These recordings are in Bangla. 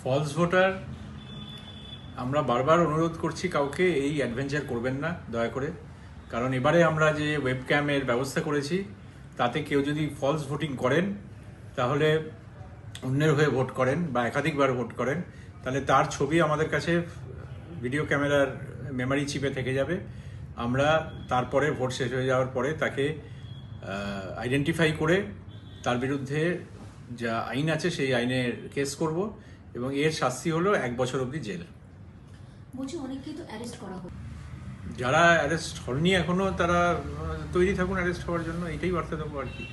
ফলস ভোটার আমরা বারবার অনুরোধ করছি কাউকে এই অ্যাডভেঞ্চার করবেন না দয়া করে, কারণ এবারে আমরা যে ওয়েবক্যামের ব্যবস্থা করেছি তাতে কেউ যদি ফলস ভোটিং করেন তাহলে অন্যের হয়ে ভোট করেন বা একাধিকবার ভোট করেন তাহলে তার ছবি আমাদের কাছে ভিডিও ক্যামেরার মেমোরি চিপে থেকে যাবে। আমরা তারপরে ভোট শেষ হয়ে যাওয়ার পরে তাকে আইডেন্টিফাই করে তার বিরুদ্ধে যা আইন আছে সেই আইনের কেস করব এবং এর শাস্তি হলো 1 বছর অবধি জেল। বলছি অনেককেই তো অ্যারেস্ট করা হলো। যারা অ্যারেস্ট হননি এখনো তারা তৈরি থাকুন অ্যারেস্ট হওয়ার জন্য, এটাই বার্তা দেবো আর কি।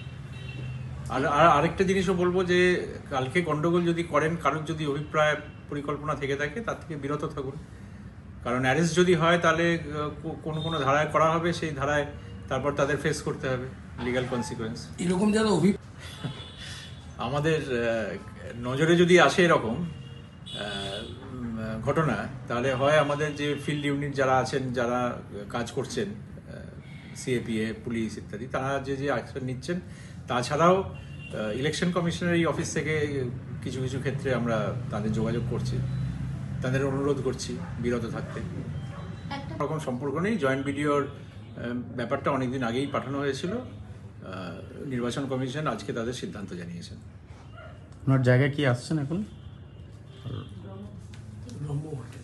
আর আরেকটা জিনিসও বলবো যে কালকে গন্ডগোল যদি করেন, কারোর যদি অভিপ্রায় পরিকল্পনা থেকে থাকে তার থেকে বিরত থাকুন, কারণ অ্যারেস্ট যদি হয় তাহলে কোনো ধারায় করা হবে, সেই ধারায় তারপর তাদের ফেস করতে হবে লিগ্যাল কনসিকুয়েন্স। এরকম যারা আমাদের নজরে যদি আসে এরকম ঘটনা, তাহলে হয় আমাদের যে ফিল্ড ইউনিট যারা আছেন, যারা কাজ করছেন, সিএপিএ, পুলিশ ইত্যাদি, তারা যে অ্যাকশন নিচ্ছেন, তাছাড়াও ইলেকশন কমিশনের এই অফিস থেকে কিছু কিছু ক্ষেত্রে আমরা তাদের যোগাযোগ করছি, তাদের অনুরোধ করছি বিরত থাকতে। রকম সম্পর্ক নেই, জয়েন্ট ভিডিওর ব্যাপারটা অনেকদিন আগেই পাঠানো হয়েছিল, নির্বাচন কমিশন আজকে তাদের সিদ্ধান্ত জানিয়েছেন। ওনার জায়গায় কি আসছেন এখন? ব্রহ্মঘাটে